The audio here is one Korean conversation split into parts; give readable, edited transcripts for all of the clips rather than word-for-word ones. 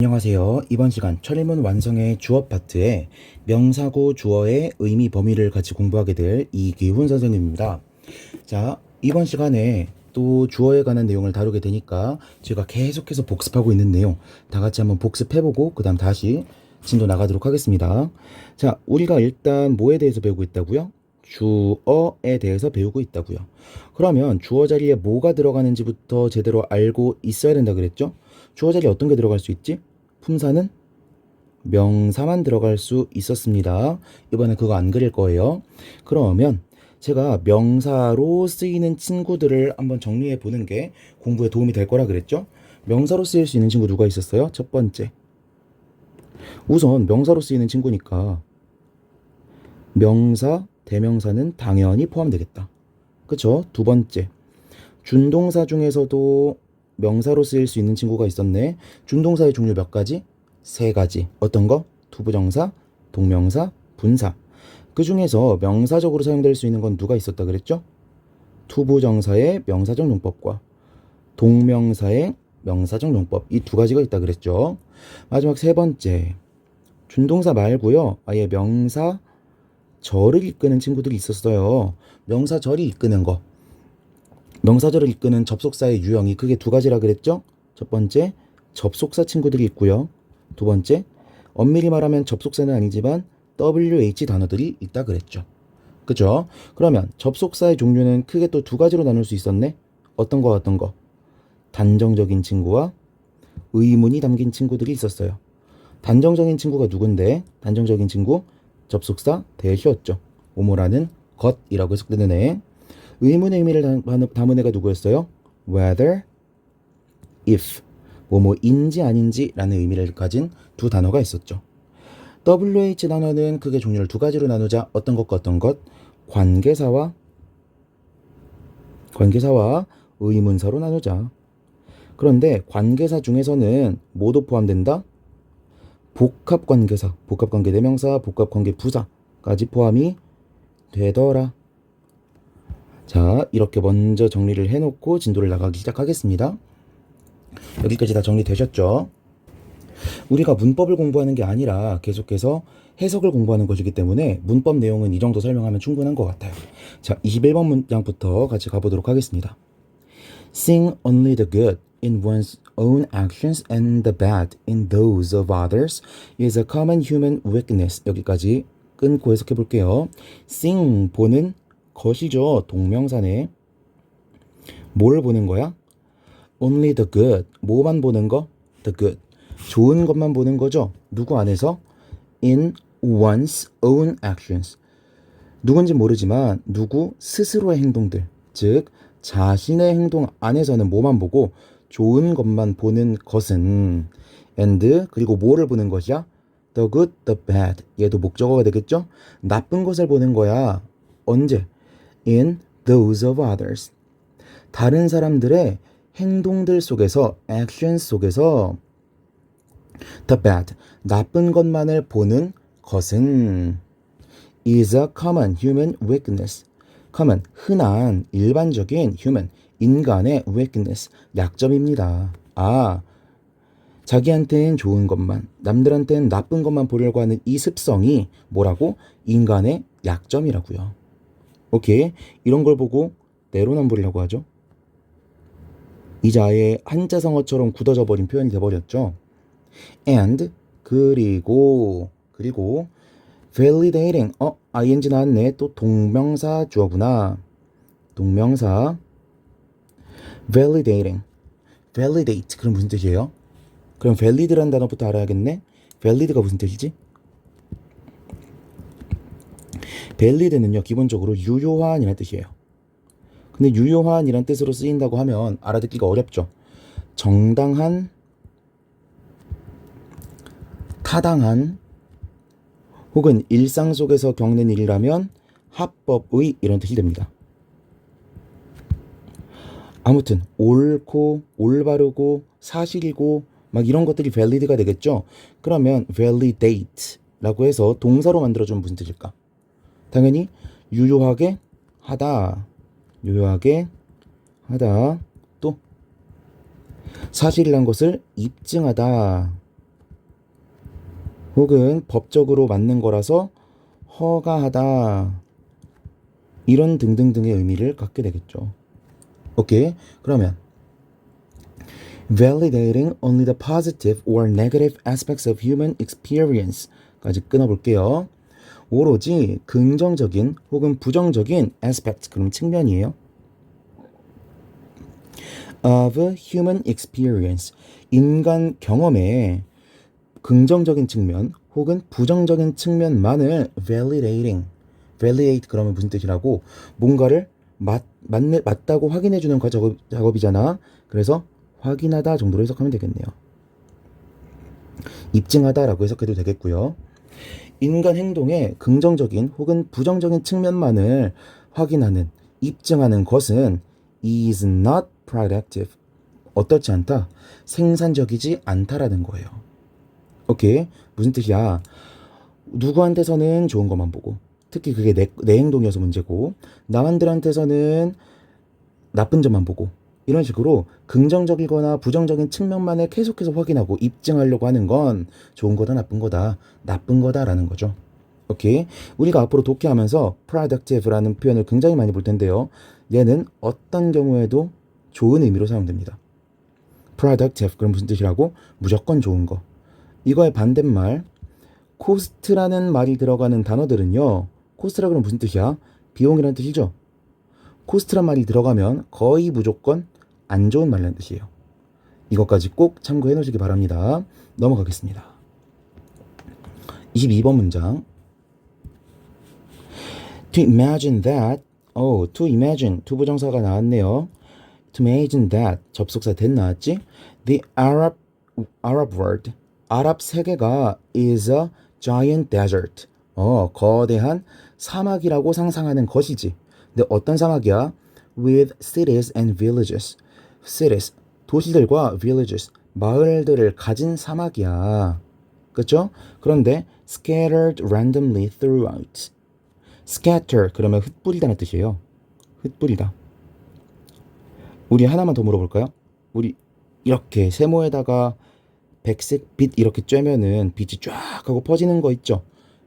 안녕하세요. 이번 시간 철문 완성의 주어 파트에 명사구 주어의 의미 범위를 같이 공부하게 될 이기훈 선생님입니다. 자, 이번 시간에 또 주어에 관한 내용을 다루게 되니까 제가 계속해서 복습하고 있는 내용 다 같이 한번 복습해보고 그 다음 다시 진도 나가도록 하겠습니다. 자, 우리가 일단 뭐에 대해서 배우고 있다고요? 주어에 대해서 배우고 있다고요. 그러면 주어 자리에 뭐가 들어가는지부터 제대로 알고 있어야 된다 그랬죠? 주어 자리에 어떤 게 들어갈 수 있지? 품사는 명사만 들어갈 수 있었습니다. 이번에 그거 안 그릴 거예요. 그러면 제가 명사로 쓰이는 친구들을 한번 정리해 보는 게 공부에 도움이 될 거라 그랬죠? 명사로 쓰일 수 있는 친구 누가 있었어요? 첫 번째. 우선 명사로 쓰이는 친구니까 명사, 대명사는 당연히 포함되겠다. 그쵸? 두 번째. 준동사 중에서도 명사로 쓰일 수 있는 친구가 있었네. 준동사의 종류 몇 가지? 세 가지. 어떤 거? 투부정사, 동명사, 분사. 그 중에서 명사적으로 사용될 수 있는 건 누가 있었다 그랬죠? 투부정사의 명사적 용법과 동명사의 명사적 용법. 이 두 가지가 있다 그랬죠. 마지막 세 번째. 준동사 말고요. 아예 명사절을 이끄는 친구들이 있었어요. 명사절이 이끄는 거. 명사절을 이끄는 접속사의 유형이 크게 두 가지라 그랬죠? 첫 번째, 접속사 친구들이 있고요. 두 번째, 엄밀히 말하면 접속사는 아니지만 WH 단어들이 있다 그랬죠. 그죠? 그러면 접속사의 종류는 크게 또 두 가지로 나눌 수 있었네? 어떤 거 어떤 거? 단정적인 친구와 의문이 담긴 친구들이 있었어요. 단정적인 친구가 누군데? 단정적인 친구, 접속사 대시였죠. 오모라는 것이라고 해석되는 애. 의문의 의미를 담은 애가 누구였어요? whether, if, 뭐뭐인지 아닌지 라는 의미를 가진 두 단어가 있었죠. WH 단어는 크게 종류를 두 가지로 나누자. 어떤 것과 어떤 것? 관계사와 의문사로 나누자. 그런데 관계사 중에서는 뭐도 포함된다? 복합관계사, 복합관계 대명사, 복합관계 부사까지 포함이 되더라. 자, 이렇게 먼저 정리를 해놓고 진도를 나가기 시작하겠습니다. 여기까지 다 정리되셨죠? 우리가 문법을 공부하는 게 아니라 계속해서 해석을 공부하는 것이기 때문에 문법 내용은 이 정도 설명하면 충분한 것 같아요. 자, 21번 문장부터 같이 가보도록 하겠습니다. Seeing only the good in one's own actions and the bad in those of others is a common human weakness. 여기까지 끊고 해석해 볼게요. Seeing, 보는 것이죠. 동명사네. 뭘 보는 거야? Only the good. 뭐만 보는 거? The good. 좋은 것만 보는 거죠. 누구 안에서? In one's own actions. 누군지 모르지만 누구 스스로의 행동들. 즉 자신의 행동 안에서는 뭐만 보고 좋은 것만 보는 것은 and 그리고 뭐를 보는 것이야? The good, the bad. 얘도 목적어가 되겠죠? 나쁜 것을 보는 거야. 언제? In those of others. 다른 사람들의 행동들 속에서, 액션 속에서 the bad, 나쁜 것만을 보는 것은 is a common human weakness. common, 흔한, 일반적인 human, 인간의 weakness, 약점입니다. 아, 자기한테는 좋은 것만, 남들한테는 나쁜 것만 보려고 하는 이 습성이 뭐라고? 인간의 약점이라고요. 오케이, 이런 걸 보고 내로남불이라고 하죠. 이제 아예 한자성어처럼 굳어져 버린 표현이 돼버렸죠. and 그리고 validating ing 나왔네. 또 동명사 주어구나. 동명사 validating validate 그럼 무슨 뜻이에요? 그럼 valid라는 단어부터 알아야겠네. valid가 무슨 뜻이지? valid는요 기본적으로 유효한이라는 뜻이에요. 근데 유효한이란 뜻으로 쓰인다고 하면 알아듣기가 어렵죠. 정당한, 타당한, 혹은 일상 속에서 겪는 일이라면 합법의 이런 뜻이 됩니다. 아무튼 옳고 올바르고 사실이고 막 이런 것들이 valid가 되겠죠. 그러면 validate라고 해서 동사로 만들어주면 무슨 뜻일까? 당연히 유효하게 하다, 유효하게 하다, 또 사실이란 것을 입증하다, 혹은 법적으로 맞는 거라서 허가하다 이런 등등등의 의미를 갖게 되겠죠. 오케이. 그러면 validating only the positive or negative aspects of human experience까지 끊어볼게요. 오로지 긍정적인 혹은 부정적인 aspect, 그럼 측면이에요. of human experience, 인간 경험의 긍정적인 측면 혹은 부정적인 측면만을 validate 그러면 무슨 뜻이라고? 뭔가를 맞다고 확인해주는 작업이잖아. 그래서 확인하다 정도로 해석하면 되겠네요. 입증하다라고 해석해도 되겠고요. 인간 행동의 긍정적인 혹은 부정적인 측면만을 확인하는, 입증하는 것은 is not productive. 어떻지 않다? 생산적이지 않다라는 거예요. 오케이. 무슨 뜻이야? 누구한테서는 좋은 것만 보고, 특히 그게 내 행동이어서 문제고, 남한들한테서는 나쁜 점만 보고, 이런 식으로 긍정적이거나 부정적인 측면만을 계속해서 확인하고 입증하려고 하는 건 좋은 거다, 나쁜 거다, 나쁜 거다라는 거죠. 오케이. 우리가 앞으로 독해하면서 productive라는 표현을 굉장히 많이 볼 텐데요. 얘는 어떤 경우에도 좋은 의미로 사용됩니다. productive, 그럼 무슨 뜻이라고? 무조건 좋은 거. 이거의 반대말, cost라는 말이 들어가는 단어들은요. cost라 그러면 무슨 뜻이야? 비용이라는 뜻이죠. cost란 말이 들어가면 거의 무조건 안 좋은 말이라는 뜻이에요. 이것까지 꼭 참고해 놓으시기 바랍니다. 넘어가겠습니다. 22번 문장. To imagine that, to imagine, 투부정사가 나왔네요. To imagine that, 접속사 that 나왔지? The Arab world, 아랍 세계가 is a giant desert, 거대한 사막이라고 상상하는 것이지. 근데 어떤 사막이야? With cities and villages, cities, 도시들과 villages, 마을들을 가진 사막이야. 그렇죠? 그런데 scattered randomly throughout, scatter 그러면 흩뿌리다는 뜻이에요. 흩뿌리다. 우리 하나만 더 물어볼까요? 우리 이렇게 세모에다가 백색 빛 이렇게 쬐면은 빛이 쫙 하고 퍼지는 거 있죠?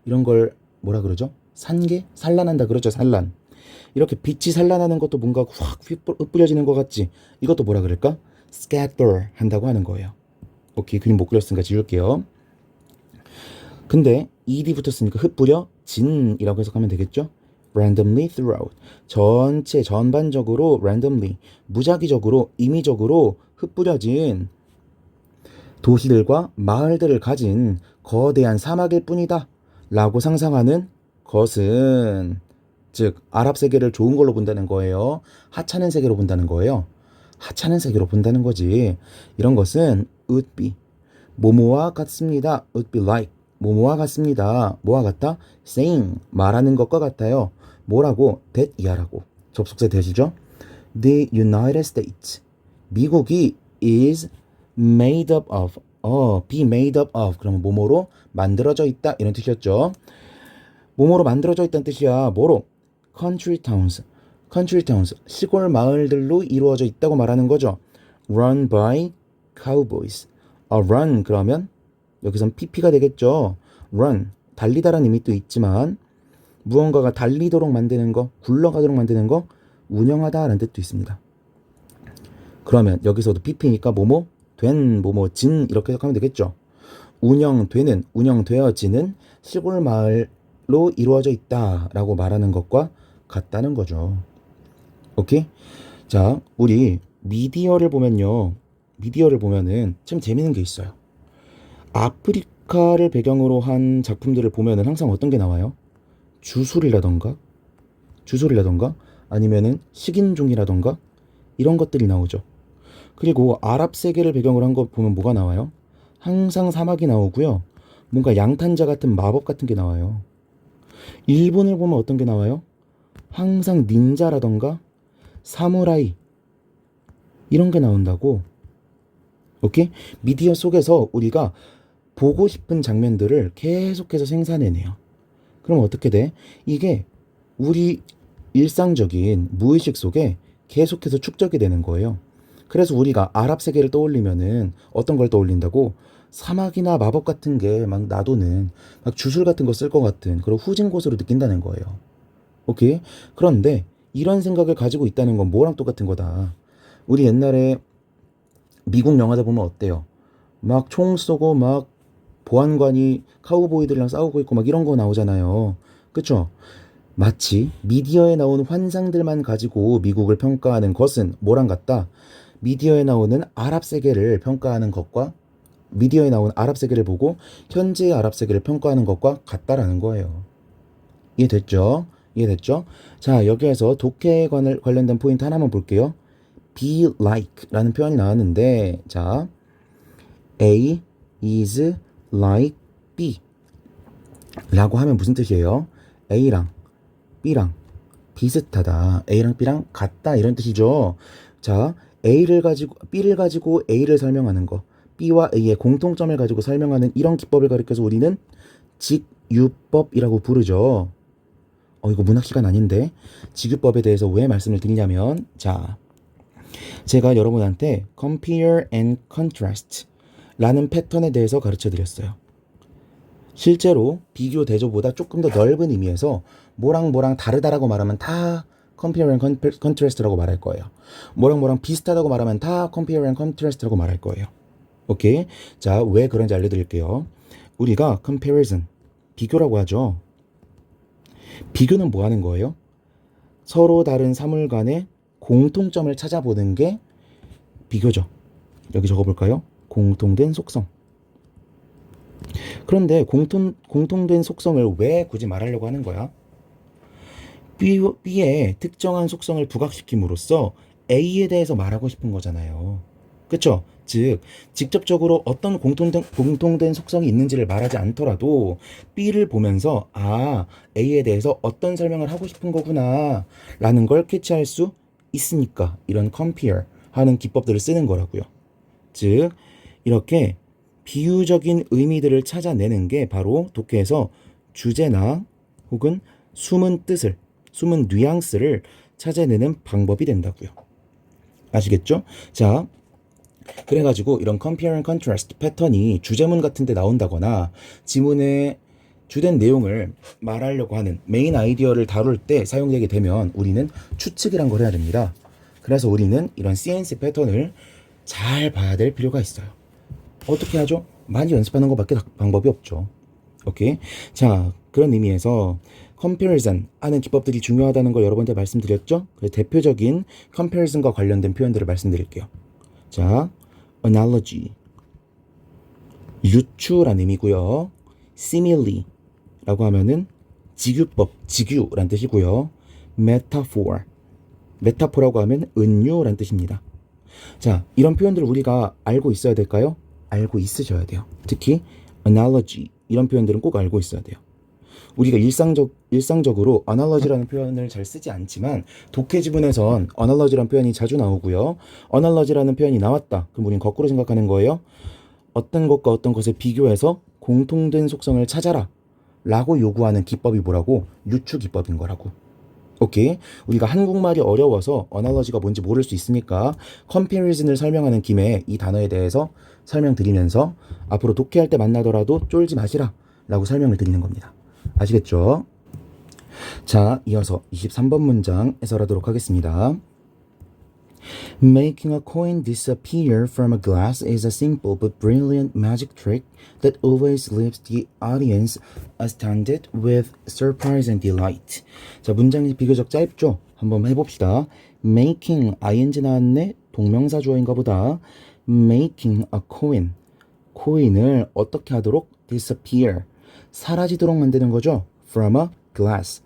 이런 걸 뭐라 그러죠? 산개? 산란한다 그러죠, 산란. 이렇게 빛이 산란하는 것도 뭔가 확 흩뿌려지는 것 같지? 이것도 뭐라 그럴까? scatter 한다고 하는 거예요. 오케이, 그림 못 그렸으니까 지울게요. 근데 ed 붙었으니까 흩뿌려 진이라고 해석하면 되겠죠? randomly throughout, 전반적으로 randomly, 무작위적으로, 임의적으로 흩뿌려진 도시들과 마을들을 가진 거대한 사막일 뿐이다 라고 상상하는 것은, 즉 아랍 세계를 좋은 걸로 본다는 거예요. 하찮은 세계로 본다는 거예요. 하찮은 세계로 본다는 거지. 이런 것은 would be, 뭐뭐와 같습니다. would be like, 뭐뭐와 같습니다. 뭐와 같다? saying, 말하는 것과 같아요. 뭐라고? that 이하라고. 접속사 that이죠. The United States, 미국이 is made up of, be made up of, 그러면 뭐뭐로 만들어져 있다 이런 뜻이었죠. 뭐뭐로 만들어져 있다는 뜻이야. 뭐로? country towns, 시골 마을들로 이루어져 있다고 말하는 거죠. run by cowboys, run 그러면 여기선 pp가 되겠죠. run, 달리다라는 의미도 있지만 무언가가 달리도록 만드는 거, 굴러가도록 만드는 거, 운영하다라는 뜻도 있습니다. 그러면 여기서도 pp니까 뭐뭐 된, 뭐뭐 진 이렇게 해석하면 되겠죠. 운영되는, 운영되어지는 시골 마을로 이루어져 있다라고 말하는 것과 같다는 거죠. 오케이? 자, 우리 미디어를 보면요. 미디어를 보면은 참 재밌는 게 있어요. 아프리카를 배경으로 한 작품들을 보면은 항상 어떤 게 나와요? 주술이라던가 아니면은 식인종이라던가 이런 것들이 나오죠. 그리고 아랍 세계를 배경으로 한 거 보면 뭐가 나와요? 항상 사막이 나오고요. 뭔가 양탄자 같은 마법 같은 게 나와요. 일본을 보면 어떤 게 나와요? 항상 닌자라던가 사무라이 이런 게 나온다고. 오케이? 미디어 속에서 우리가 보고 싶은 장면들을 계속해서 생산해내요. 그럼 어떻게 돼? 이게 우리 일상적인 무의식 속에 계속해서 축적이 되는 거예요. 그래서 우리가 아랍 세계를 떠올리면은 어떤 걸 떠올린다고? 사막이나 마법 같은 게 막 놔도는 막 주술 같은 거 쓸 것 같은 그런 후진 곳으로 느낀다는 거예요. 오케이? 그런데 이런 생각을 가지고 있다는 건 뭐랑 똑같은 거다. 우리 옛날에 미국 영화들 보면 어때요? 막 총 쏘고 막 보안관이 카우보이들이랑 싸우고 있고 막 이런 거 나오잖아요. 그쵸? 마치 미디어에 나오는 환상들만 가지고 미국을 평가하는 것은 뭐랑 같다? 미디어에 나오는 아랍 세계를 평가하는 것과 미디어에 나오는 아랍 세계를 보고 현재의 아랍 세계를 평가하는 것과 같다라는 거예요. 이해됐죠? 이해됐죠? 자, 여기에서 독해에 관련된 포인트 하나만 볼게요. be like 라는 표현이 나왔는데, 자, A is like B 라고 하면 무슨 뜻이에요? A랑 B랑 비슷하다. A랑 B랑 같다. 이런 뜻이죠. 자, B를 가지고 A를 설명하는 거. B와 A의 공통점을 가지고 설명하는 이런 기법을 가리켜서 우리는 직유법이라고 부르죠. 이거 문학 시간 아닌데. 직유법에 대해서 왜 말씀을 드리냐면, 자, 제가 여러분한테 compare and contrast 라는 패턴에 대해서 가르쳐 드렸어요. 실제로 비교 대조보다 조금 더 넓은 의미에서 뭐랑 다르다라고 말하면 다 compare and contrast라고 말할 거예요. 뭐랑 비슷하다고 말하면 다 compare and contrast라고 말할 거예요. 오케이? 자, 왜 그런지 알려드릴게요. 우리가 comparison, 비교라고 하죠. 비교는 뭐 하는 거예요? 서로 다른 사물 간의 공통점을 찾아보는 게 비교죠. 여기 적어볼까요? 공통된 속성. 그런데 공통된 속성을 왜 굳이 말하려고 하는 거야? B의 특정한 속성을 부각시킴으로써 A에 대해서 말하고 싶은 거잖아요. 그쵸? 즉, 직접적으로 어떤 공통된 속성이 있는지를 말하지 않더라도 B를 보면서 A에 대해서 어떤 설명을 하고 싶은 거구나 라는 걸 캐치할 수 있으니까 이런 compare 하는 기법들을 쓰는 거라고요. 즉, 이렇게 비유적인 의미들을 찾아내는 게 바로 독해에서 주제나 혹은 숨은 뉘앙스를 찾아내는 방법이 된다고요. 아시겠죠? 자, 그래가지고 이런 compare and contrast 패턴이 주제문 같은 데 나온다거나 지문의 주된 내용을 말하려고 하는 메인 아이디어를 다룰 때 사용되게 되면 우리는 추측이란 걸 해야 됩니다. 그래서 우리는 이런 CNC 패턴을 잘 봐야 될 필요가 있어요. 어떻게 하죠? 많이 연습하는 것밖에 방법이 없죠. 오케이? 자, 그런 의미에서 comparison 하는 기법들이 중요하다는 걸 여러분한테 말씀드렸죠? 그래서 대표적인 comparison과 관련된 표현들을 말씀드릴게요. 자, analogy, 유추라는 의미고요. simile라고 하면은 직유라는 뜻이고요. metaphor라고 하면 은유라는 뜻입니다. 자, 이런 표현들을 우리가 알고 있어야 될까요? 알고 있으셔야 돼요. 특히 analogy 이런 표현들은 꼭 알고 있어야 돼요. 우리가 일상적으로 analogy라는 표현을 잘 쓰지 않지만 독해 지문에선 analogy라는 표현이 자주 나오고요. analogy라는 표현이 나왔다. 그럼 우리는 거꾸로 생각하는 거예요. 어떤 것과 어떤 것을 비교해서 공통된 속성을 찾아라 라고 요구하는 기법이 뭐라고? 유추 기법인 거라고. 오케이. 우리가 한국말이 어려워서 analogy가 뭔지 모를 수 있으니까 comparison을 설명하는 김에 이 단어에 대해서 설명드리면서 앞으로 독해할 때 만나더라도 쫄지 마시라 라고 설명을 드리는 겁니다. 아시겠죠? 자, 이어서 23번 문장 해설하도록 하겠습니다. Making a coin disappear from a glass is a simple but brilliant magic trick that always leaves the audience astounded with surprise and delight. 자, 문장이 비교적 짧죠? 한번 해봅시다. Making, ing 나왔네? 동명사 주어인가 보다. Making a coin. 코인을 어떻게 하도록? disappear. 사라지도록 만드는 거죠? From a glass.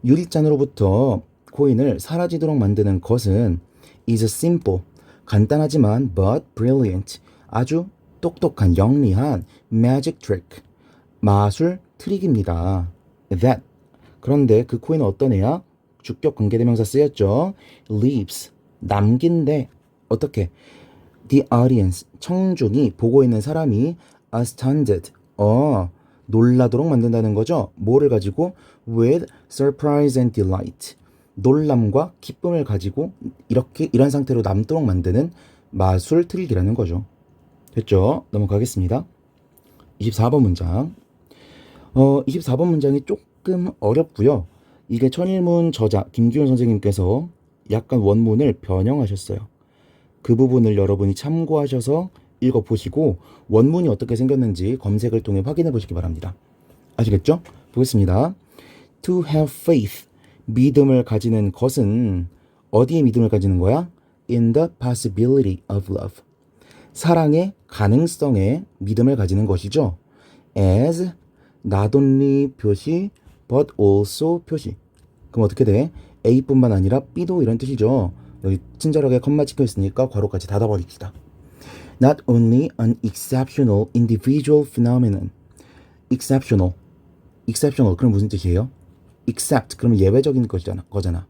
유리잔으로부터 코인을 사라지도록 만드는 것은 is simple, 간단하지만 but brilliant, 아주 똑똑한, 영리한 magic trick, 마술 트릭입니다. That, 그런데 그 코인은 어떤 애야? 주격 관계대명사 쓰였죠. leaves, 남긴데 어떻게? The audience, 청중이 보고 있는 사람이 astounded, 놀라도록 만든다는 거죠. 뭐를 가지고? with surprise and delight, 놀람과 기쁨을 가지고 이런 상태로 남도록 만드는 마술 트릭이라는 거죠. 됐죠? 넘어가겠습니다. 24번 문장. 24번 문장이 조금 어렵고요. 이게 천일문 저자 김기훈 선생님께서 약간 원문을 변형하셨어요. 그 부분을 여러분이 참고하셔서 읽어보시고 원문이 어떻게 생겼는지 검색을 통해 확인해 보시기 바랍니다. 아시겠죠? 보겠습니다. To have faith, 믿음을 가지는 것은 어디에 믿음을 가지는 거야? In the possibility of love. 사랑의 가능성에 믿음을 가지는 것이죠. As not only 표시 but also 표시. 그럼 어떻게 돼? A뿐만 아니라 B도 이런 뜻이죠. 여기 친절하게 컴마 찍혀 있으니까 괄호까지 닫아버립시다. Not only an exceptional individual phenomenon. exceptional. exceptional 그럼 무슨 뜻이에요? except 그러면 예외적인 거잖아.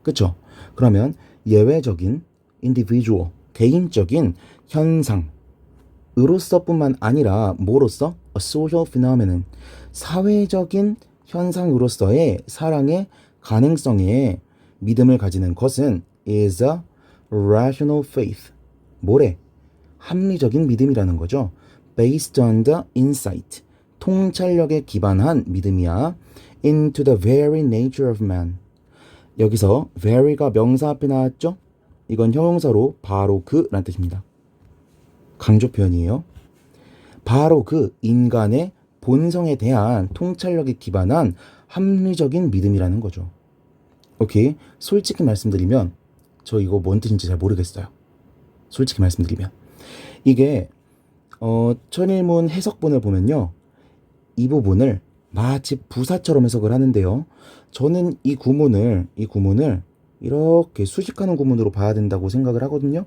그쵸? 그러면 예외적인 individual 개인적인 현상으로서뿐만 아니라 뭐로서? a social phenomenon 사회적인 현상으로서의 사랑의 가능성에 믿음을 가지는 것은 is a rational faith. 뭐래? 합리적인 믿음이라는 거죠. Based on the insight. 통찰력에 기반한 믿음이야. Into the very nature of man. 여기서 very가 명사 앞에 나왔죠? 이건 형용사로 바로 그란 뜻입니다. 강조 표현이에요. 바로 그 인간의 본성에 대한 통찰력에 기반한 합리적인 믿음이라는 거죠. 오케이. 솔직히 말씀드리면 저 이거 뭔 뜻인지 잘 모르겠어요. 솔직히 말씀드리면 이게 천일문 해석본을 보면요. 이 부분을 마치 부사처럼 해석을 하는데요. 저는 이 구문을 이렇게 수식하는 구문으로 봐야 된다고 생각을 하거든요.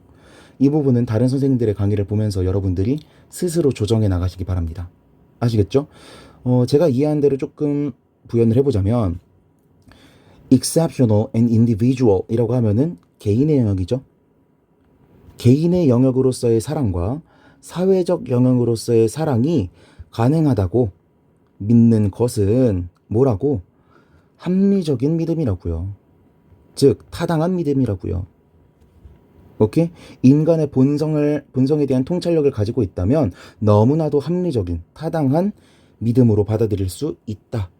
이 부분은 다른 선생님들의 강의를 보면서 여러분들이 스스로 조정해 나가시기 바랍니다. 아시겠죠? 제가 이해한 대로 조금 부연을 해보자면 exceptional and individual 이라고 하면은 개인의 영역이죠. 개인의 영역으로서의 사랑과 사회적 영역으로서의 사랑이 가능하다고 믿는 것은 뭐라고? 합리적인 믿음이라고요. 즉 타당한 믿음이라고요. 오케이? 인간의 본성에 대한 통찰력을 가지고 있다면 너무나도 합리적인 타당한 믿음으로 받아들일 수 있다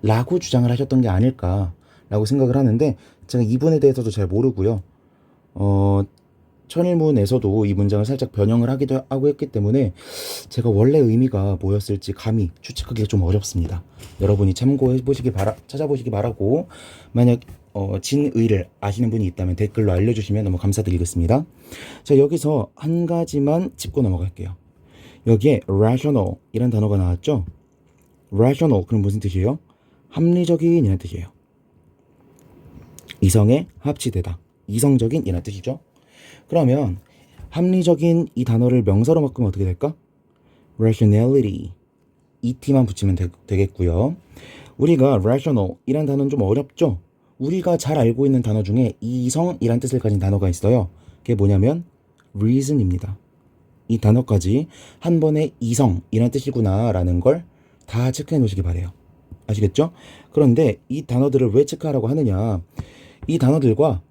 라고 주장을 하셨던 게 아닐까라고 생각을 하는데 제가 이 부분에 대해서도 잘 모르고요. 천일문에서도 이 문장을 살짝 변형을 하기도 하고 했기 때문에 제가 원래 의미가 뭐였을지 감히 추측하기가 좀 어렵습니다. 여러분이 찾아보시기 바라고 만약 진의를 아시는 분이 있다면 댓글로 알려주시면 너무 감사드리겠습니다. 자, 여기서 한 가지만 짚고 넘어갈게요. 여기에 rational 이란 단어가 나왔죠. rational 그럼 무슨 뜻이에요? 합리적인 이란 뜻이에요. 이성에 합치되다. 이성적인 이란 뜻이죠. 그러면 합리적인 이 단어를 명사로 바꾸면 어떻게 될까? rationality et만 붙이면 되겠고요. 우리가 rational 이란 단어는 좀 어렵죠? 우리가 잘 알고 있는 단어 중에 이성이란 뜻을 가진 단어가 있어요. 그게 뭐냐면 reason입니다. 이 단어까지 한 번에 이성이란 뜻이구나 라는 걸 다 체크해 놓으시기 바래요. 아시겠죠? 그런데 이 단어들을 왜 체크하라고 하느냐? 이 단어들과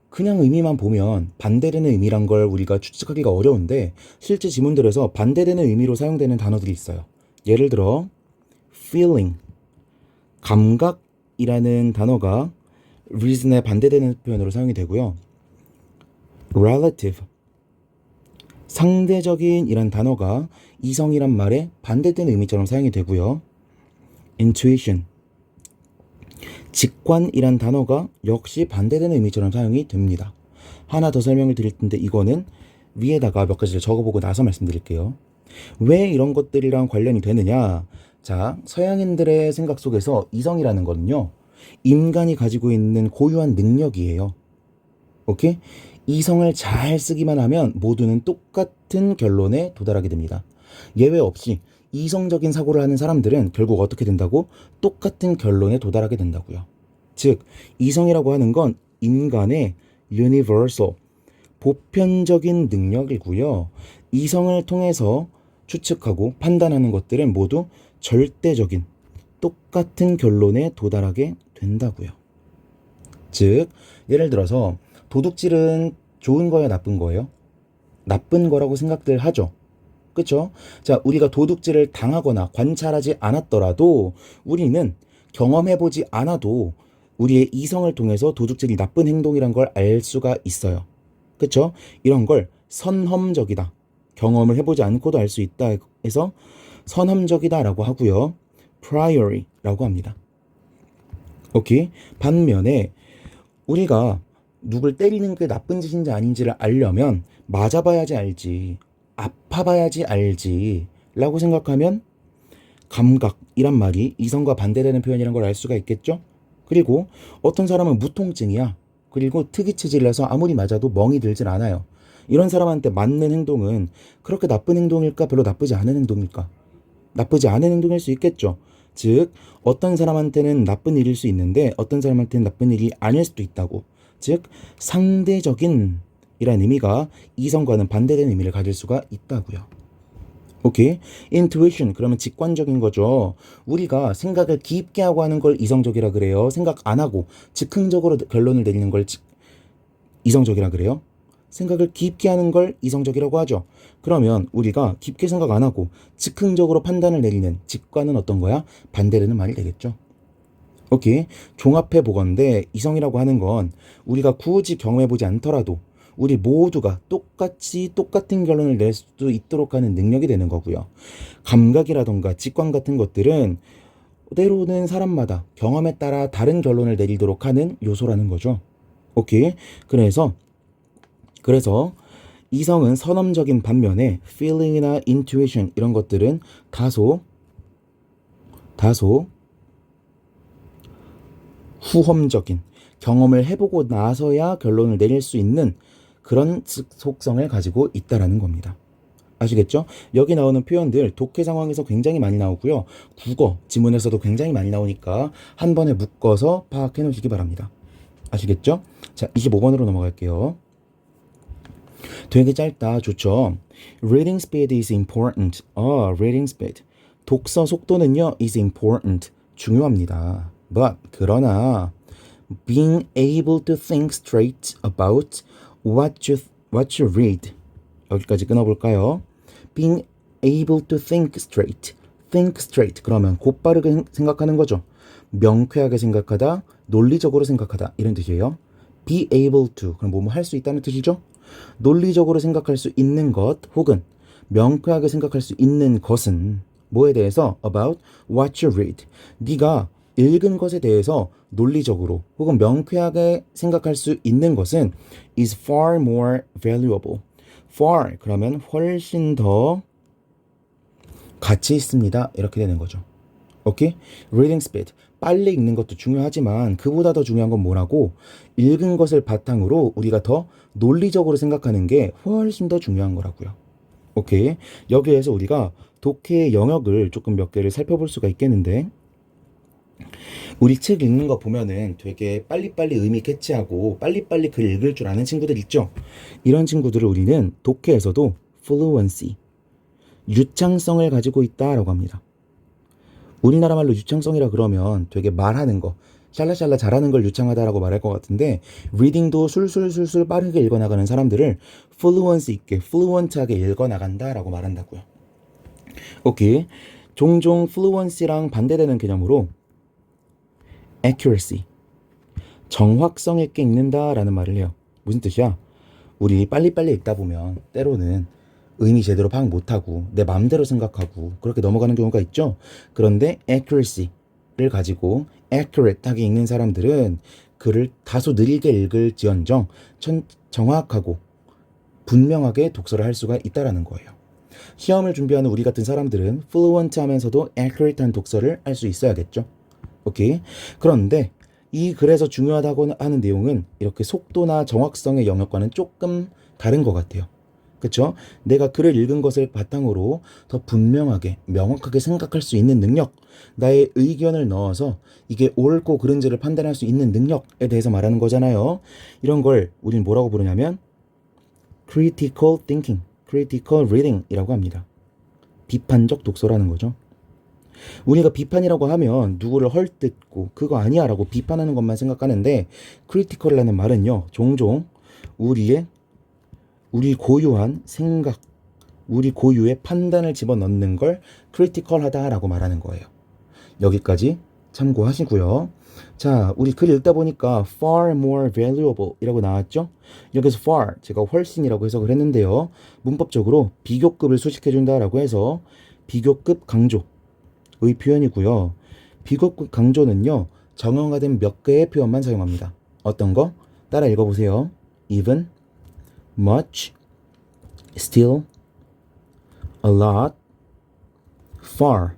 그냥 의미만 보면 반대되는 의미란 걸 우리가 추측하기가 어려운데 실제 지문들에서 반대되는 의미로 사용되는 단어들이 있어요. 예를 들어 feeling, 감각이라는 단어가 reason에 반대되는 표현으로 사용이 되고요. relative, 상대적인 이란 단어가 이성이란 말에 반대되는 의미처럼 사용이 되고요. intuition, 직관이란 단어가 역시 반대되는 의미처럼 사용이 됩니다. 하나 더 설명을 드릴 텐데 이거는 위에다가 몇 가지를 적어보고 나서 말씀드릴게요. 왜 이런 것들이랑 관련이 되느냐? 자, 서양인들의 생각 속에서 이성이라는 거는요. 인간이 가지고 있는 고유한 능력이에요. 오케이? 이성을 잘 쓰기만 하면 모두는 똑같은 결론에 도달하게 됩니다. 예외 없이 이성적인 사고를 하는 사람들은 결국 어떻게 된다고? 똑같은 결론에 도달하게 된다고요. 즉, 이성이라고 하는 건 인간의 universal, 보편적인 능력이고요. 이성을 통해서 추측하고 판단하는 것들은 모두 절대적인, 똑같은 결론에 도달하게 된다고요. 즉, 예를 들어서 도둑질은 좋은 거예요, 나쁜 거예요? 나쁜 거라고 생각들 하죠. 그쵸? 자, 우리가 도둑질을 당하거나 관찰하지 않았더라도 우리는 경험해보지 않아도 우리의 이성을 통해서 도둑질이 나쁜 행동이란 걸 알 수가 있어요. 그쵸? 이런 걸 선험적이다. 경험을 해보지 않고도 알 수 있다 해서 선험적이다라고 하고요. priory라고 합니다. 오케이? 반면에 우리가 누굴 때리는 게 나쁜 짓인지 아닌지를 알려면 맞아봐야지 알지, 아파봐야지 알지 라고 생각하면 감각이란 말이 이성과 반대되는 표현이란 걸 알 수가 있겠죠? 그리고 어떤 사람은 무통증이야. 그리고 특이 체질이라서 아무리 맞아도 멍이 들진 않아요. 이런 사람한테 맞는 행동은 그렇게 나쁜 행동일까? 별로 나쁘지 않은 행동일까? 나쁘지 않은 행동일 수 있겠죠. 즉, 어떤 사람한테는 나쁜 일일 수 있는데 어떤 사람한테는 나쁜 일이 아닐 수도 있다고. 즉, 상대적인 이란 의미가 이성과는 반대되는 의미를 가질 수가 있다고요. 오케이? intuition 그러면 직관적인 거죠. 우리가 생각을 깊게 하고 하는 걸 이성적이라 그래요. 생각 안 하고 즉흥적으로 결론을 내리는 걸 이성적이라 그래요. 생각을 깊게 하는 걸 이성적이라고 하죠. 그러면 우리가 깊게 생각 안 하고 즉흥적으로 판단을 내리는 직관은 어떤 거야? 반대되는 말이 되겠죠. 오케이. 종합해 보건데 이성이라고 하는 건 우리가 굳이 경험해보지 않더라도 우리 모두가 똑같은 결론을 낼 수 있도록 하는 능력이 되는 거고요. 감각이라던가 직관 같은 것들은 때로는 사람마다 경험에 따라 다른 결론을 내리도록 하는 요소라는 거죠. 오케이. 그래서 이성은 선험적인 반면에 feeling이나 intuition 이런 것들은 다소 후험적인 경험을 해보고 나서야 결론을 내릴 수 있는 그런 속성을 가지고 있다라는 겁니다. 아시겠죠? 여기 나오는 표현들 독해 상황에서 굉장히 많이 나오고요. 국어 지문에서도 굉장히 많이 나오니까 한 번에 묶어서 파악해 놓으시기 바랍니다. 아시겠죠? 자, 25번으로 넘어갈게요. 되게 짧다. 좋죠? Reading speed is important. reading speed. 독서 속도는요, is important. 중요합니다. But, 그러나, being able to think straight about what you read. 여기까지 끊어볼까요? Being able to think straight. Think straight. 그러면 곧바르게 생각하는 거죠. 명쾌하게 생각하다, 논리적으로 생각하다. 이런 뜻이에요. Be able to. 그럼 뭐뭐 할 수 있다는 뜻이죠? 논리적으로 생각할 수 있는 것 혹은 명쾌하게 생각할 수 있는 것은 뭐에 대해서? About what you read. 네가 읽은 것에 대해서 논리적으로 혹은 명쾌하게 생각할 수 있는 것은 is far more valuable. far 그러면 훨씬 더 가치 있습니다. 이렇게 되는 거죠. 오케이? Reading speed. 빨리 읽는 것도 중요하지만 그보다 더 중요한 건 뭐라고? 읽은 것을 바탕으로 우리가 더 논리적으로 생각하는 게 훨씬 더 중요한 거라고요. 오케이? 여기에서 우리가 독해의 영역을 조금 몇 개를 살펴볼 수가 있겠는데 우리 책 읽는 거 보면은 되게 빨리빨리 의미 캐치하고 빨리빨리 글 읽을 줄 아는 친구들 있죠? 이런 친구들을 우리는 독해에서도 fluency, 유창성을 가지고 있다라고 합니다. 우리나라 말로 유창성이라 그러면 되게 말하는 거, 샬라샬라 잘하는 걸 유창하다라고 말할 것 같은데 리딩도 술술술술 빠르게 읽어나가는 사람들을 플루언스 있게, 플루언트하게 읽어나간다라고 말한다고요. 오케이. 종종 플루언시랑 반대되는 개념으로 accuracy, 정확성 있게 읽는다라는 말을 해요. 무슨 뜻이야? 우리 빨리빨리 읽다 보면 때로는 의미 제대로 파악 못하고 내 마음대로 생각하고 그렇게 넘어가는 경우가 있죠. 그런데 accuracy를 가지고 accurate하게 읽는 사람들은 글을 다소 느리게 읽을지언정 정확하고 분명하게 독서를 할 수가 있다라는 거예요. 시험을 준비하는 우리 같은 사람들은 fluent 하면서도 accurate한 독서를 할 수 있어야겠죠. 오케이. 그런데 이 글에서 중요하다고 하는 내용은 이렇게 속도나 정확성의 영역과는 조금 다른 것 같아요. 그쵸? 내가 글을 읽은 것을 바탕으로 더 분명하게, 명확하게 생각할 수 있는 능력, 나의 의견을 넣어서 이게 옳고 그른지를 판단할 수 있는 능력에 대해서 말하는 거잖아요. 이런 걸 우리는 뭐라고 부르냐면 critical thinking, critical reading 이라고 합니다. 비판적 독서라는 거죠. 우리가 비판이라고 하면 누구를 헐뜯고 그거 아니야 라고 비판하는 것만 생각하는데 critical이라는 말은요, 종종 우리 고유한 생각, 우리 고유의 판단을 집어넣는 걸 크리티컬하다라고 말하는 거예요. 여기까지 참고하시고요. 자, 우리 글 읽다 보니까 far more valuable 이라고 나왔죠? 여기서 far, 제가 훨씬이라고 해석을 했는데요. 문법적으로 비교급을 수식해준다라고 해서 비교급 강조의 표현이고요. 비교급 강조는요, 정형화된 몇 개의 표현만 사용합니다. 어떤 거? 따라 읽어보세요. even, much, still, a lot, far.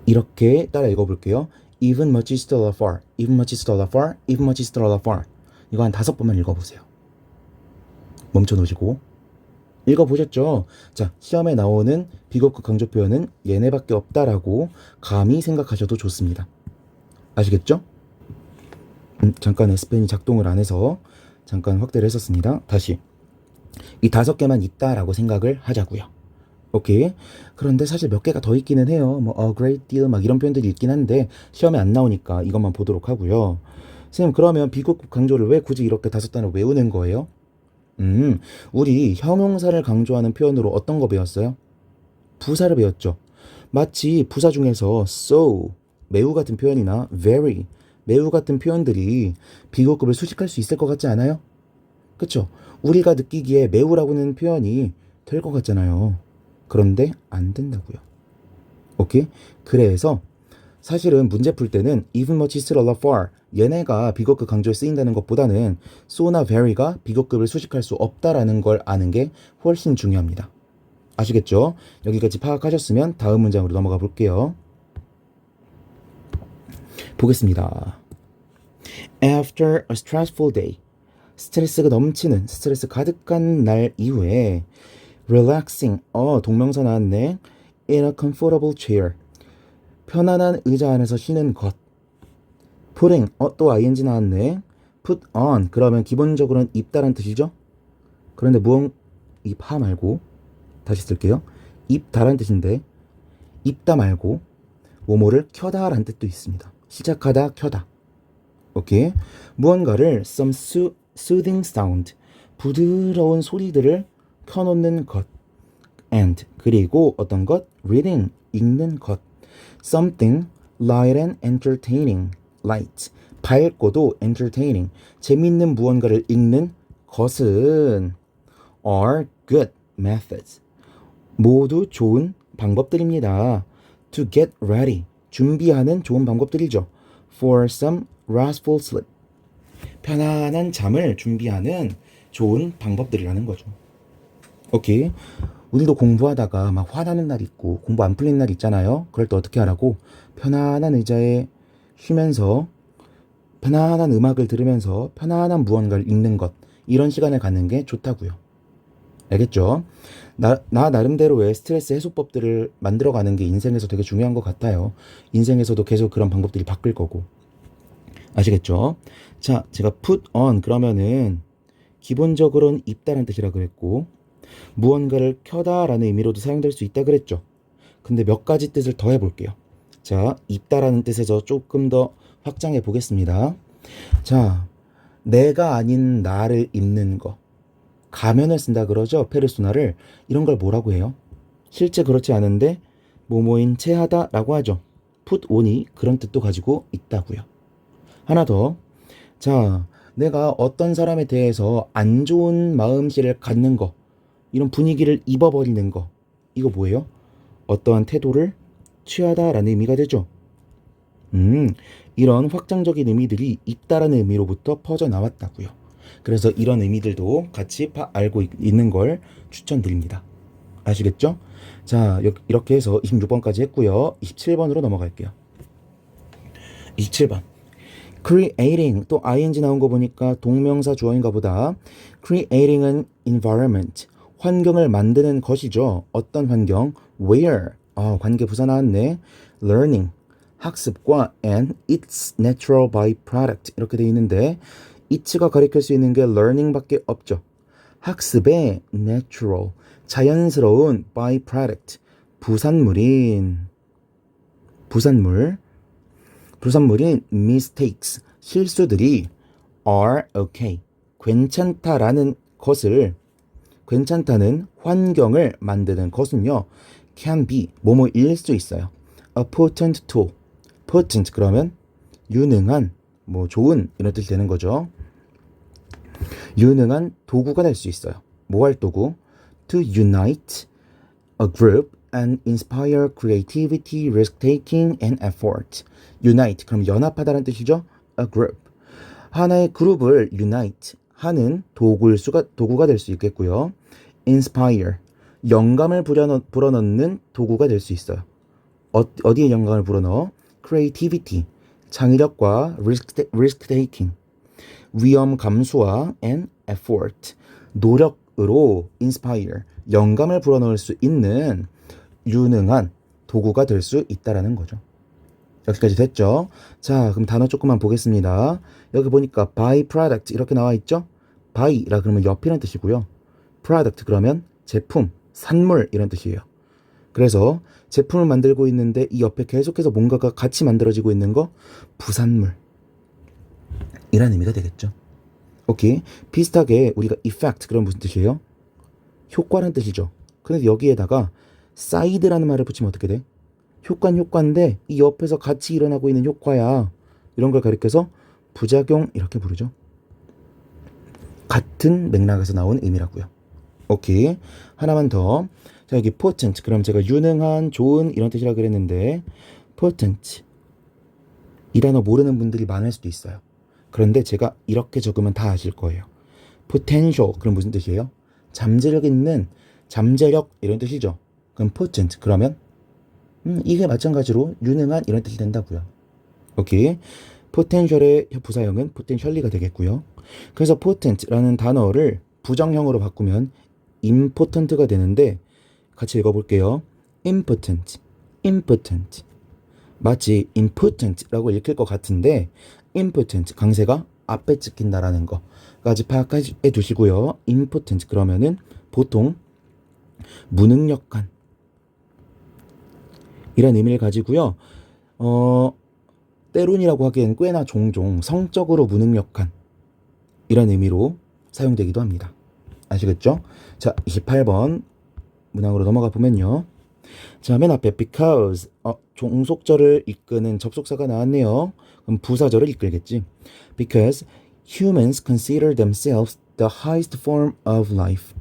이렇게 따라 읽어볼게요. even, much, still, a far. even, much, still, a far. even, much, still, a far. 이거 한 5번만 읽어보세요. 멈춰놓으시고 읽어보셨죠? 자, 시험에 나오는 비교급 강조 표현은 얘네밖에 없다라고 감히 생각하셔도 좋습니다. 아시겠죠? 잠깐 S펜이 작동을 안 해서 잠깐 확대를 했었습니다. 다시 이 5개만 있다라고 생각을 하자고요. 오케이. 그런데 사실 몇 개가 더 있기는 해요. 뭐 a great deal 막 이런 표현들이 있긴 한데 시험에 안 나오니까 이것만 보도록 하고요. 선생님, 그러면 비교급 강조를 왜 굳이 이렇게 5단을 외우는 거예요? 우리 형용사를 강조하는 표현으로 어떤 거 배웠어요? 부사를 배웠죠. 마치 부사 중에서 so, 매우 같은 표현이나 very, 매우 같은 표현들이 비교급을 수식할 수 있을 것 같지 않아요? 그쵸? 우리가 느끼기에 매우라고는 표현이 될 것 같잖아요. 그런데 안 된다고요. 오케이? 그래서 사실은 문제 풀 때는 even, much, still, a lot, far 얘네가 비교급 강조에 쓰인다는 것보다는 so나 very가 비교급을 수식할 수 없다라는 걸 아는 게 훨씬 중요합니다. 아시겠죠? 여기까지 파악하셨으면 다음 문장으로 넘어가 볼게요. 보겠습니다. After a stressful day, 스트레스가 넘치는, 스트레스 가득한 날 이후에 relaxing, 동명사 나왔네. in a comfortable chair, 편안한 의자 안에서 쉬는 것. putting, 또 ing 나왔네. put on, 그러면 기본적으로는 입다란 뜻이죠. 그런데 입하 말고 다시 쓸게요. 입다란 뜻인데 입다 말고 뭐뭐를 켜다란 뜻도 있습니다. 시작하다, 켜다. 오케이. 무언가를 some soothing sound, 부드러운 소리들을 켜놓는 것. and, 그리고 어떤 것? reading, 읽는 것. something light and entertaining, light, 밝고도 entertaining, 재밌는 무언가를 읽는 것은 are good methods, 모두 좋은 방법들입니다. to get ready, 준비하는 좋은 방법들이죠. for some restful sleep, 편안한 잠을 준비하는 좋은 방법들이라는 거죠. 오케이. 우리도 공부하다가 막 화나는 날 있고 공부 안 풀리는 날 있잖아요. 그럴 때 어떻게 하라고? 편안한 의자에 쉬면서 편안한 음악을 들으면서 편안한 무언가를 읽는 것, 이런 시간을 갖는 게 좋다고요. 알겠죠? 나 나름대로의 스트레스 해소법들을 만들어가는 게 인생에서 되게 중요한 것 같아요. 인생에서도 계속 그런 방법들이 바뀔 거고. 아시겠죠? 자, 제가 put on 그러면은 기본적으로는 입다라는 뜻이라 그랬고 무언가를 켜다라는 의미로도 사용될 수 있다 그랬죠. 근데 몇 가지 뜻을 더 해볼게요. 자, 입다라는 뜻에서 조금 더 확장해 보겠습니다. 자, 내가 아닌 나를 입는 거, 가면을 쓴다 그러죠. 페르소나를. 이런 걸 뭐라고 해요? 실제 그렇지 않은데 뭐뭐인 체하다 라고 하죠. put on이 그런 뜻도 가지고 있다고요. 하나 더. 자, 내가 어떤 사람에 대해서 안 좋은 마음씨를 갖는 거, 이런 분위기를 입어버리는 거, 이거 뭐예요? 어떠한 태도를 취하다라는 의미가 되죠. 이런 확장적인 의미들이 있다라는 의미로부터 퍼져나왔다고요. 그래서 이런 의미들도 같이 알고 있는 걸 추천드립니다. 아시겠죠? 자, 이렇게 해서 26번까지 했고요. 27번으로 넘어갈게요. 27번. creating, 또 ing 나온 거 보니까 동명사 주어인가 보다. creating an environment, 환경을 만드는 것이죠. 어떤 환경? where, 관계 부사 나왔네. learning, 학습과 and its natural byproduct 이렇게 돼 있는데 it가 가리킬 수 있는 게 learning밖에 없죠. 학습의 natural, 자연스러운 byproduct, 부산물인 mistakes, 실수들이 are okay, 괜찮다라는 것을 괜찮다는 환경을 만드는 것은요. can be 뭐뭐일 수 있어요. a potent tool. potent 그러면 유능한, 뭐 좋은 이런 뜻이 되는 거죠. 유능한 도구가 될 수 있어요. 뭐 할 도구? to unite a group and inspire creativity, risk-taking and effort. unite 그럼 연합하다는 뜻이죠. a group. 하나의 그룹을 unite 하는 도구가 될 수 있겠고요. inspire 영감을 불어넣는 도구가 될 수 있어요. 어디에 영감을 불어넣어? creativity 창의력과 risk-taking 위험 감수와 and effort 노력으로 inspire 영감을 불어넣을 수 있는 유능한 도구가 될 수 있다라는 거죠. 여기까지 됐죠? 자, 그럼 단어 조금만 보겠습니다. 여기 보니까 by product 이렇게 나와 있죠? by라 그러면 옆이라는 뜻이고요. product 그러면 제품, 산물 이런 뜻이에요. 그래서 제품을 만들고 있는데 이 옆에 계속해서 뭔가가 같이 만들어지고 있는 거 부산물 이라는 의미가 되겠죠. 오케이. 비슷하게 우리가 effect 그럼 무슨 뜻이에요? 효과라는 뜻이죠. 근데 여기에다가 side라는 말을 붙이면 어떻게 돼? 효과는 효과인데 이 옆에서 같이 일어나고 있는 효과야. 이런 걸 가리켜서 부작용 이렇게 부르죠. 같은 맥락에서 나온 의미라고요. 오케이. 하나만 더. 자, 여기 potent. 그럼 제가 유능한, 좋은 이런 뜻이라고 그랬는데 potent. 이 단어 모르는 분들이 많을 수도 있어요. 그런데 제가 이렇게 적으면 다 아실 거예요. potential. 그럼 무슨 뜻이에요? 잠재력 있는, 잠재력 이런 뜻이죠. 그럼 potent. 그러면 이게 마찬가지로 유능한 이런 뜻이 된다고요. 오케이. potential의 부사형은 potentially가 되겠고요. 그래서 potent라는 단어를 부정형으로 바꾸면 important가 되는데 같이 읽어볼게요. impotent, impotent. 마치 impotent라고 읽힐 것 같은데 impotent, 강세가 앞에 찍힌다라는 거까지 파악해 두시고요. impotent 그러면은 보통 무능력한 이런 의미를 가지고요. 때론이라고 하기엔 꽤나 종종 성적으로 무능력한 이런 의미로 사용되기도 합니다. 아시겠죠? 자, 28번 문항으로 넘어가 보면요. 자, 맨 앞에 because 종속절을 이끄는 접속사가 나왔네요. 그럼 부사절을 이끌겠지. Because humans consider themselves the highest form of life.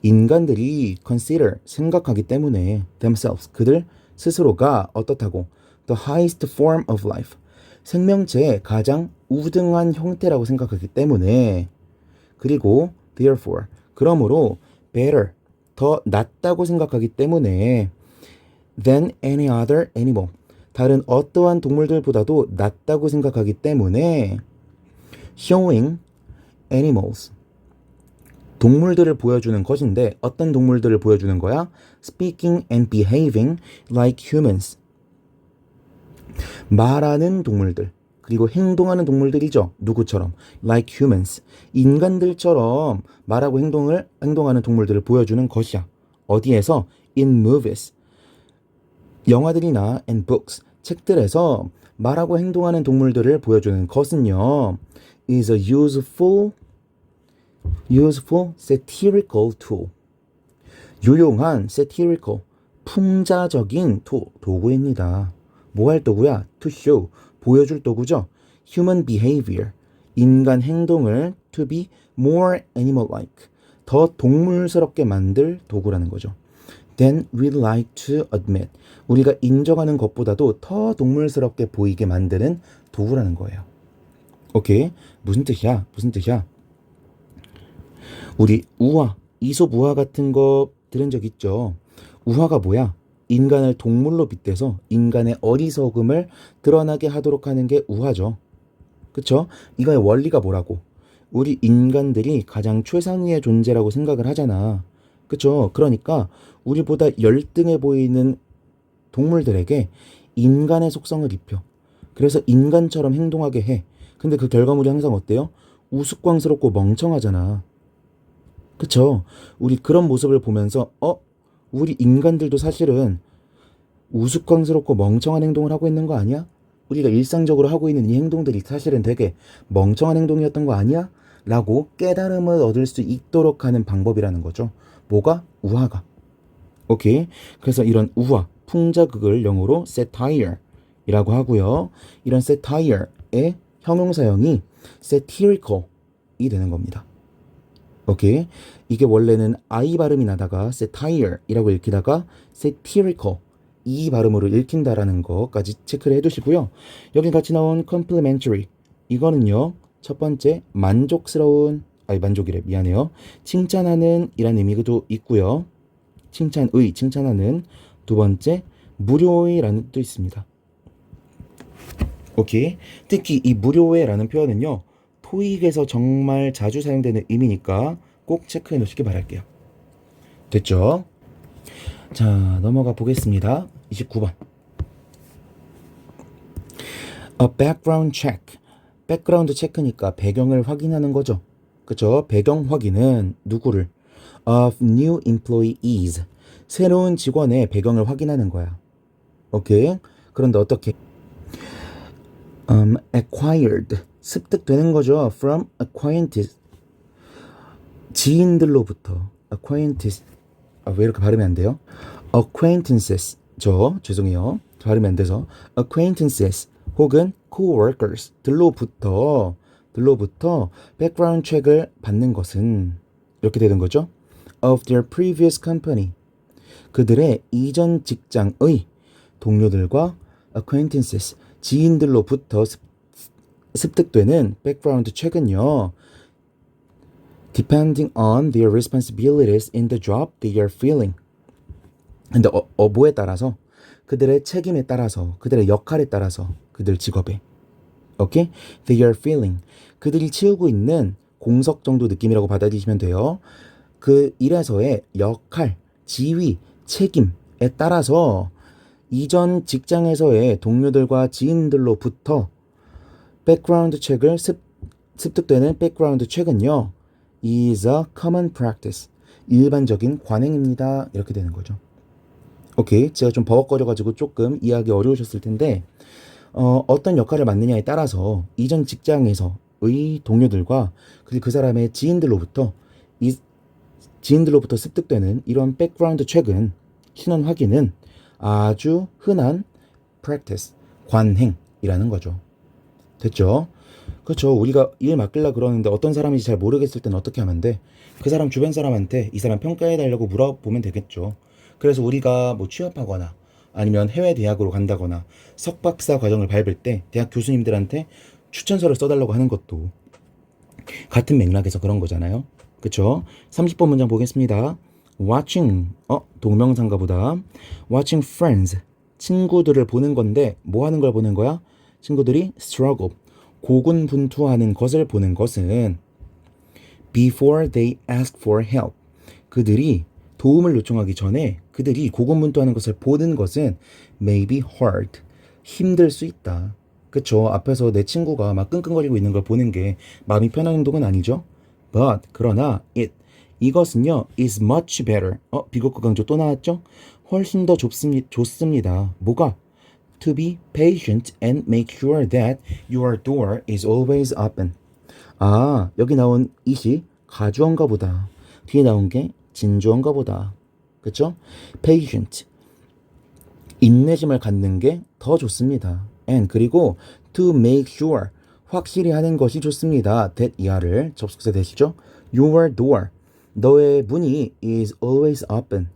인간들이 consider 생각하기 때문에 themselves 그들 스스로가 어떻다고 the highest form of life 생명체의 가장 우등한 형태라고 생각하기 때문에 그리고 therefore 그러므로 better 더 낫다고 생각하기 때문에 than any other animal 다른 어떠한 동물들보다도 낫다고 생각하기 때문에 showing animals 동물들을 보여주는 것인데 어떤 동물들을 보여주는 거야? Speaking and behaving like humans. 말하는 동물들 그리고 행동하는 동물들이죠. 누구처럼? Like humans. 인간들처럼 말하고 행동하는 동물들을 보여주는 것이야. 어디에서? In movies. 영화들이나 and books. 책들에서 말하고 행동하는 동물들을 보여주는 것은요. is a useful satirical tool. 유용한 satirical 풍자적인 도구입니다. 뭐 할 도구야? to show 보여줄 도구죠. human behavior 인간 행동을 to be more animal-like 더 동물스럽게 만들 도구라는 거죠. Then we'd like to admit 우리가 인정하는 것보다도 더 동물스럽게 보이게 만드는 도구라는 거예요. 오케이. 무슨 뜻이야? 우리 우화, 이솝 우화 같은 거 들은 적 있죠? 우화가 뭐야? 인간을 동물로 빗대서 인간의 어리석음을 드러나게 하도록 하는 게 우화죠. 그쵸? 이거의 원리가 뭐라고? 우리 인간들이 가장 최상위의 존재라고 생각을 하잖아. 그쵸? 그러니까 우리보다 열등해 보이는 동물들에게 인간의 속성을 입혀. 그래서 인간처럼 행동하게 해. 근데 그 결과물이 항상 어때요? 우스꽝스럽고 멍청하잖아. 그쵸? 우리 그런 모습을 보면서 우리 인간들도 사실은 우스꽝스럽고 멍청한 행동을 하고 있는 거 아니야? 우리가 일상적으로 하고 있는 이 행동들이 사실은 되게 멍청한 행동이었던 거 아니야? 라고 깨달음을 얻을 수 있도록 하는 방법이라는 거죠. 뭐가? 우화가. 오케이. 그래서 이런 우화, 풍자극을 영어로 satire 이라고 하고요. 이런 satire의 형용사형이 satirical이 되는 겁니다. 오케이. 이게 원래는 I 발음이 나다가 satire 이라고 읽히다가 satirical 이 발음으로 읽힌다라는 것까지 체크를 해두시고요. 여기 같이 나온 complimentary 이거는요. 첫 번째 만족스러운 만족이래 미안해요. 칭찬하는 이란 의미도 있고요. 칭찬의 칭찬하는 두 번째 무료의라는 뜻도 있습니다. 오케이. 특히 이 무료의라는 표현은요. 토익에서 정말 자주 사용되는 의미니까 꼭 체크해 놓으시기 바랄게요. 됐죠? 자, 넘어가 보겠습니다. 29번. A background check. 백그라운드 체크니까 배경을 확인하는 거죠. 그쵸? 배경 확인은 누구를? Of new employees. 새로운 직원의 배경을 확인하는 거야. 오케이? 그런데 어떻게? Acquired. 습득되는 거죠. From acquaintance. 지인들로부터. acquaintance. 왜 이렇게 발음이 안 돼요? acquaintances. 죄송해요. 발음이 안 돼서. acquaintances. 혹은 coworkers. 들로부터 background check을 받는 것은 이렇게 되는 거죠. of their previous company. 그들의 이전 직장의 동료들과 acquaintances. 지인들로부터 습득되는 background check은요. depending on their responsibilities in the job they are filling. 근데 뭐에 따라서 그들의 책임에 따라서 그들의 역할에 따라서 그들 직업에 오케이? they are filling. 그들이 채우고 있는 공석 정도 느낌이라고 받아들이시면 돼요. 그 일에서의 역할, 지위, 책임에 따라서 이전 직장에서의 동료들과 지인들로부터 백그라운드 책을 습득되는 백그라운드 책은요. is a common practice. 일반적인 관행입니다. 이렇게 되는 거죠. 오케이. 제가 좀 버벅거려가지고 조금 이해하기 어려우셨을 텐데 어떤 역할을 맡느냐에 따라서 이전 직장에서의 동료들과 그리고 그 사람의 지인들로부터 습득되는 이런 백그라운드 책은 신원 확인은 아주 흔한 practice, 관행이라는 거죠. 됐죠? 그렇죠. 우리가 일 맡기려고 그러는데 어떤 사람인지 잘 모르겠을 때는 어떻게 하면 돼? 그 사람 주변 사람한테 이 사람 평가해달라고 물어보면 되겠죠. 그래서 우리가 뭐 취업하거나 아니면 해외 대학으로 간다거나 석박사 과정을 밟을 때 대학 교수님들한테 추천서를 써달라고 하는 것도 같은 맥락에서 그런 거잖아요. 그쵸? 30번 문장 보겠습니다. watching, 동명사인가 보다. watching friends, 친구들을 보는 건데 뭐 하는 걸 보는 거야? 친구들이 struggle, 고군분투하는 것을 보는 것은 before they ask for help. 그들이 도움을 요청하기 전에 그들이 고군분투하는 것을 보는 것은 may be hard, 힘들 수 있다. 그쵸? 앞에서 내 친구가 막 끙끙거리고 있는 걸 보는 게 마음이 편한 행동은 아니죠? But, 그러나 이것은요 is much better. 비교과 강조 또 나왔죠? 훨씬 더 좋습니다. 뭐가? To be patient and make sure that your door is always open. 여기 나온 it이 가주어인가 보다. 뒤에 나온 게 진주어인가 보다. 그쵸? patient. 인내심을 갖는 게 더 좋습니다. and 그리고 to make sure. 확실히 하는 것이 좋습니다. that 이하를 접속사 되시죠? Your door. 너의 문이 is always open.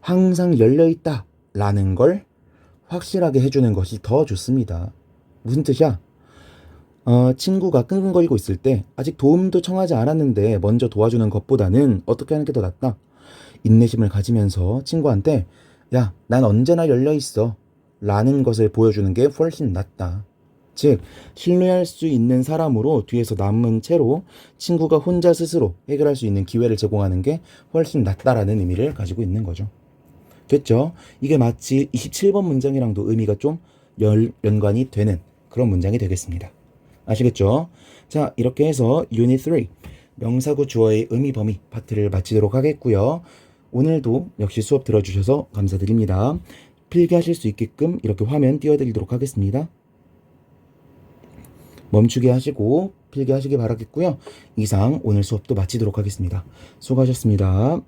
항상 열려있다. 라는 걸 확실하게 해주는 것이 더 좋습니다. 무슨 뜻이야? 친구가 끙끙거리고 있을 때 아직 도움도 청하지 않았는데 먼저 도와주는 것보다는 어떻게 하는 게 더 낫다? 인내심을 가지면서 친구한테 야, 난 언제나 열려있어. 라는 것을 보여주는 게 훨씬 낫다. 즉, 신뢰할 수 있는 사람으로 뒤에서 남은 채로 친구가 혼자 스스로 해결할 수 있는 기회를 제공하는 게 훨씬 낫다라는 의미를 가지고 있는 거죠. 됐죠? 이게 마치 27번 문장이랑도 의미가 좀 연관이 되는 그런 문장이 되겠습니다. 아시겠죠? 자, 이렇게 해서 유닛 3 명사구 주어의 의미 범위 파트를 마치도록 하겠고요. 오늘도 역시 수업 들어주셔서 감사드립니다. 필기하실 수 있게끔 이렇게 화면 띄워드리도록 하겠습니다. 멈추게 하시고 필기 하시기 바라겠고요. 이상 오늘 수업도 마치도록 하겠습니다. 수고하셨습니다.